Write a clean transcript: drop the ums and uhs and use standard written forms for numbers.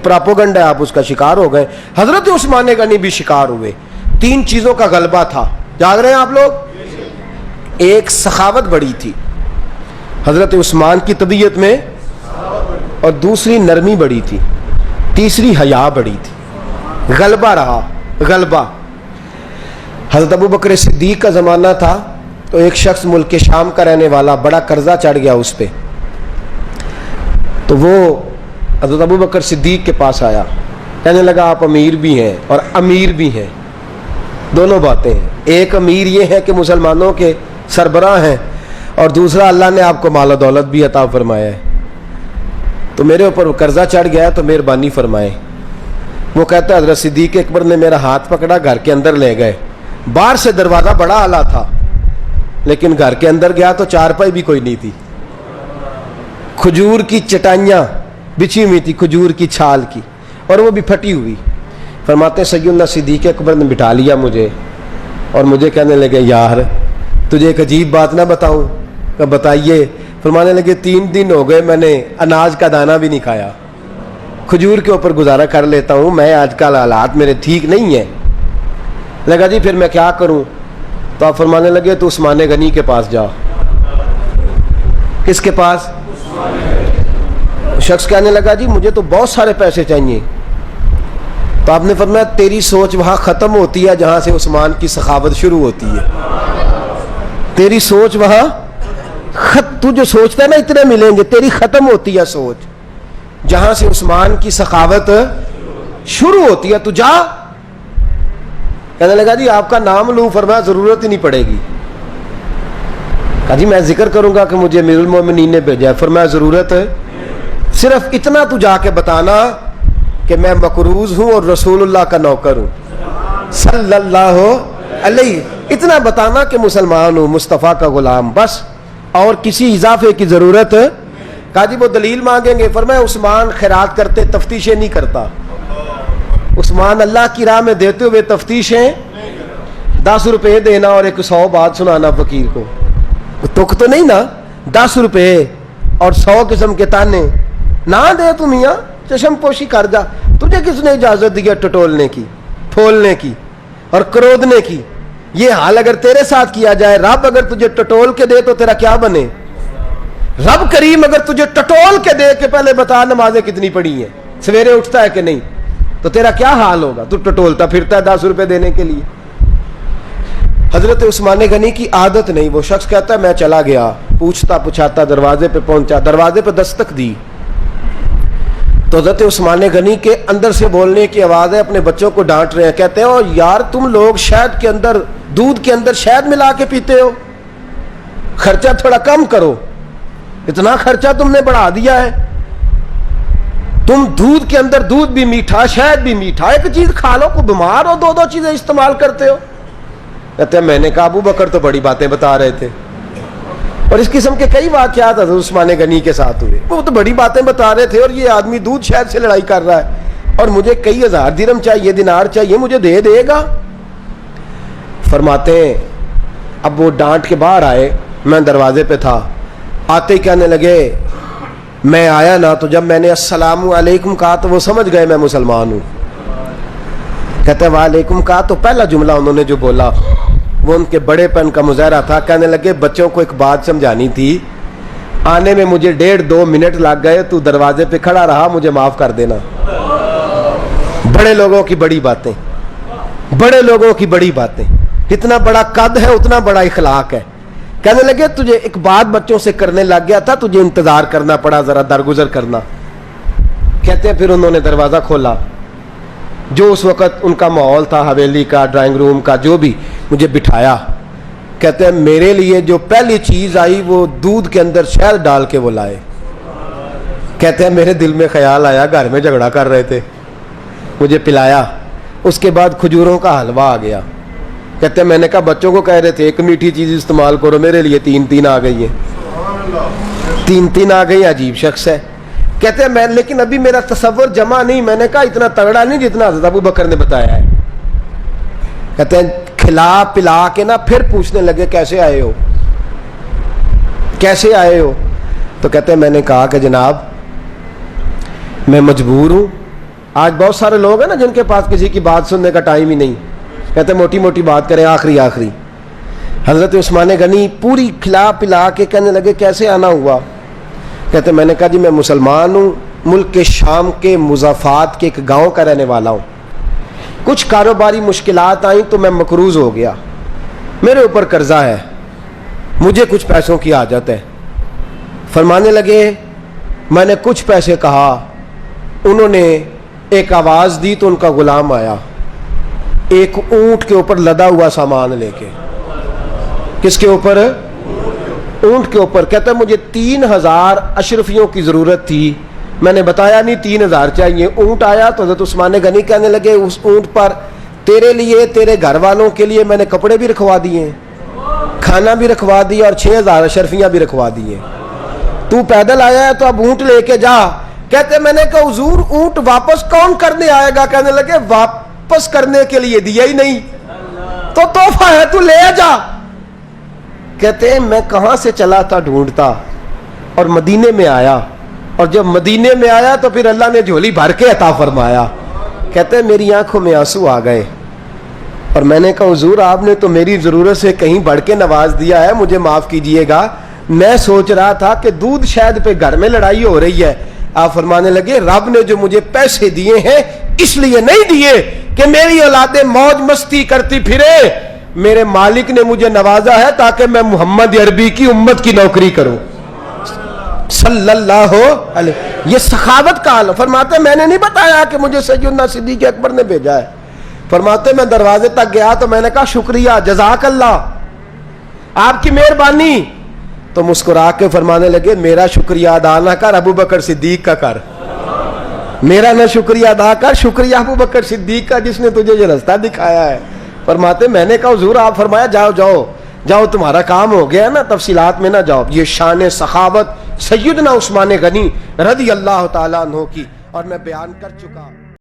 Propaganda है, आप उसका शिकार हो गए। हजरत उस्मान गनी भी शिकार हुए। 3 चीजों का गलबा था, जाग रहे हैं आप लोग। एक सखावत बड़ी थी हजरत उस्मान की तबीयत में, और दूसरी नरमी बड़ी थी, तीसरी हया बड़ी थी। गलबा रहा, गलबा। हजरत अबू बकर सिद्दीक का ज़माना था, तो एक शख्स मुल्क शाम का रहने वाला, बड़ा कर्जा चढ़ गया उस पर, तो वो हजरत अबू बकर सिद्दीक के पास आया, कहने लगा आप अमीर भी हैं और अमीर भी हैं, दोनों बातें हैं। एक अमीर ये है कि मुसलमानों के सरबराह हैं, और दूसरा अल्लाह ने आपको माल दौलत भी अता फरमाया है, तो मेरे ऊपर कर्जा चढ़ गया है, तो मेहरबानी फरमाए। वो कहता है हजरत सिद्दीक अकबर ने मेरा हाथ पकड़ा, घर के अंदर ले गए। बाहर से दरवाज़ा बड़ा आला था, लेकिन घर के अंदर गया तो चारपाई भी कोई नहीं थी, खजूर की चटाइयाँ बिछी हुई थी, खजूर की छाल की, और वो भी फटी हुई। फरमाते सैयदना सिद्दीक अकबर ने बिठा लिया मुझे, और मुझे कहने लगे यार तुझे एक अजीब बात ना बताऊं? क्या बताइए? फरमाने लगे 3 दिन हो गए मैंने अनाज का दाना भी नहीं खाया, खजूर के ऊपर गुजारा कर लेता हूँ मैं, आजकल हालात मेरे ठीक नहीं है। लगा जी फिर मैं क्या करूँ? तो आप फरमाने लगे तो उस्मान गनी के पास जाओ। किसके पास? शख्स कहने लगा जी मुझे तो बहुत सारे पैसे चाहिए। तो आपने फरमाया तेरी सोच वहाँ ख़त्म होती है जहाँ से उस्मान की सखावत शुरू होती है। तेरी सोच वहाँ तू जो सोचता है ना इतने मिलेंगे, तेरी ख़त्म होती है सोच जहाँ से उस्मान की सखावत शुरू होती है। तू जा। कहने लगा जी आपका नाम लूँ? फरमाया ज़रूरत ही नहीं पड़ेगी। कहा जी मैं जिक्र करूँगा कि मुझे अमीरुल मोमिनीन ने भेजा है। फरमाया ज़रूरत है, सिर्फ इतना तू जाके बताना कि मैं मकरूज हूँ और रसूलुल्लाह का नौकर हूँ सल्लल्लाहु अलैहि, इतना बताना कि मुसलमान हूँ, मुस्तफ़ा का गुलाम, बस, और किसी इजाफे की ज़रूरत। कहा जी वो दलील मांगेंगे। फरमाया उस्मान खैरात करते तफ्तीशें नहीं करता, उस्मान अल्लाह की राह में देते हुए तफ्तीशें 10 रुपये देना और 100 बात सुनाना फकीर को, तुक तो नहीं ना, 10 रुपये और 100 किस्म के ताने ना दे तू मियाँ, चशम पोशी कर जा। तुझे किसने इजाजत दी है टटोलने की, फोलने की और क्रोधने की? ये हाल अगर तेरे साथ किया जाए, रब अगर तुझे टटोल के दे तो तेरा क्या बने? रब करीम अगर तुझे टटोल के दे के पहले बता नमाजें कितनी पड़ी हैं, सवेरे उठता है कि नहीं, तो तेरा क्या हाल होगा? तू टटोलता फिरता है 10 रुपए देने के लिए। हजरत उस्मान गनी की आदत नहीं। वो शख्स कहता है मैं चला गया, पूछता पुछाता दरवाजे पे पहुंचा, दरवाजे पे दस्तक दी तो हजरत उस्मान गनी के अंदर से बोलने की आवाज़ है, अपने बच्चों को डांट रहे हैं। कहते हैं ओ यार तुम लोग शहद के अंदर, दूध के अंदर शहद मिला के पीते हो, खर्चा थोड़ा कम करो, इतना खर्चा तुमने बढ़ा दिया है। तुम दूध के अंदर दूध भी मीठा, शहद भी मीठा, एक चीज खा लो, को बीमार हो, 2-2 चीजें इस्तेमाल करते हो। कहते हैं मैंने कहा अबू बकर तो बड़ी बातें बता रहे थे, और इस किस्म के कई वाक़यात हज़रत उस्मान गनी के साथ हुए। वो तो बड़ी बातें बता रहे थे और ये आदमी दूध शहद से लड़ाई कर रहा है, और मुझे कई हज़ार दिरहम चाहिए, दिनार चाहिए, मुझे दे देगा? फरमाते हैं अब वो डांट के बाहर आए, मैं दरवाजे पे था, आते ही कहने लगे मैं आया ना तो जब मैंने अस्सलामु अलैकुम कहा तो वो समझ गए मैं मुसलमान हूँ। कहते हैं वालेकुम कहा तो पहला जुमला उन्होंने जो बोला वो उनके बड़ेपन का मुजाहरा था। कहने लगे बच्चों को एक बात समझानी थी, आने में मुझे 1.5-2 मिनट लग गए, तू दरवाजे पे खड़ा रहा, मुझे माफ कर देना। बड़े लोगों की बड़ी बातें, बड़े लोगों की बड़ी बातें, इतना बड़ा कद है उतना बड़ा इखलाक है। कहने लगे तुझे एक बात बच्चों से करने लग गया था, तुझे इंतजार करना पड़ा, जरा दरगुजर करना। कहते हैं फिर उन्होंने दरवाजा खोला, जो उस वक़्त उनका माहौल था हवेली का, ड्राइंग रूम का, जो भी, मुझे बिठाया। कहते हैं मेरे लिए जो पहली चीज़ आई वो दूध के अंदर शहद डाल के वो लाए। कहते हैं मेरे दिल में ख्याल आया घर में झगड़ा कर रहे थे, मुझे पिलाया, उसके बाद खजूरों का हलवा आ गया। कहते हैं मैंने कहा बच्चों को कह रहे थे एक मीठी चीज़ इस्तेमाल करो, मेरे लिए 3-3 आ गई है, 3-3 आ गई, अजीब शख्स है। कहते हैं मैं, लेकिन अभी मेरा तसव्वुर जमा नहीं, मैंने कहा इतना तगड़ा नहीं जितना हज़रत अबू बकर ने बताया है। कहते हैं खिला पिला के ना फिर पूछने लगे कैसे आए हो, कैसे आए हो? तो कहते हैं मैंने कहा कि जनाब मैं मजबूर हूँ آج بہت سارے لوگ ہیں نا جن کے پاس کسی کی بات سننے کا ٹائم ہی نہیں, کہتے موٹی موٹی بات کریں, آخری آخری. حضرت عثمان غنی پوری کھلا پلا کے کہنے لگے کیسے آنا ہوا؟ کہتے میں نے کہا جی میں مسلمان ہوں, ملک کے شام کے مضافات کے ایک گاؤں کا رہنے والا ہوں. کچھ کاروباری مشکلات آئیں تو میں مقروض ہو گیا, میرے اوپر قرضہ ہے, مجھے کچھ پیسوں کی حاجت ہے. فرمانے لگے میں نے کچھ پیسے کہا, انہوں نے ایک آواز دی تو ان کا غلام آیا ایک اونٹ کے اوپر لدا ہوا سامان لے کے. کس کے اوپر؟ اونٹ کے اوپر. کہتا ہے مجھے 3000 اشرفیوں کی ضرورت تھی, میں نے بتایا نہیں 3000 چاہیے. اونٹ آیا تو حضرت عثمان غنی کہنے لگے اس اونٹ پر تیرے لیے, تیرے گھر والوں کے لیے میں نے کپڑے بھی رکھوا دیے, کھانا بھی رکھوا دیا اور 6000 اشرفیاں بھی رکھوا دیے. تو پیدل آیا ہے تو اب اونٹ لے کے جا. کہتے میں نے کہا حضور اونٹ واپس کون کرنے آئے گا؟ کہنے لگے واپس کرنے کے لیے دیا ہی نہیں تو تحفہ ہے, تو لے جا. کہتے ہیں میں کہاں سے چلا تھا ڈھونڈتا اور مدینے میں آیا, اور جب مدینے میں آیا تو پھر اللہ نے جھولی بھر کے عطا فرمایا. کہتے ہیں میری آنکھوں میں آنسو آ گئے اور میں نے کہا حضور آپ نے تو میری ضرورت سے کہیں بڑھ کے نواز دیا ہے, مجھے معاف کیجئے گا, میں سوچ رہا تھا کہ دودھ شاید پہ گھر میں لڑائی ہو رہی ہے. آپ فرمانے لگے رب نے جو مجھے پیسے دیے ہیں اس لیے نہیں دیے کہ میری اولادیں موج مستی کرتی پھرے, میرے مالک نے مجھے نوازا ہے تاکہ میں محمد عربی کی امت کی نوکری کروں صلی اللہ علیہ. یہ سخاوت کا حال. فرماتے میں نے نہیں بتایا کہ مجھے سیدنا صدیق اکبر نے بھیجا ہے. فرماتے میں دروازے تک گیا تو میں نے کہا شکریہ, جزاک اللہ, آپ کی مہربانی. تو مسکرا کے فرمانے لگے میرا شکریہ ادا نہ کر, ابو بکر صدیق کا کر. میرا نہ شکریہ ادا کر, شکریہ ابو بکر صدیق کا جس نے تجھے یہ رستہ دکھایا ہے. فرماتے میں نے کہا حضور آپ فرمایا جاؤ جاؤ جاؤ تمہارا کام ہو گیا نا, تفصیلات میں نہ جاؤ. یہ شان سخاوت سیدنا عثمان غنی رضی اللہ تعالیٰ عنہ کی, اور میں بیان کر چکا.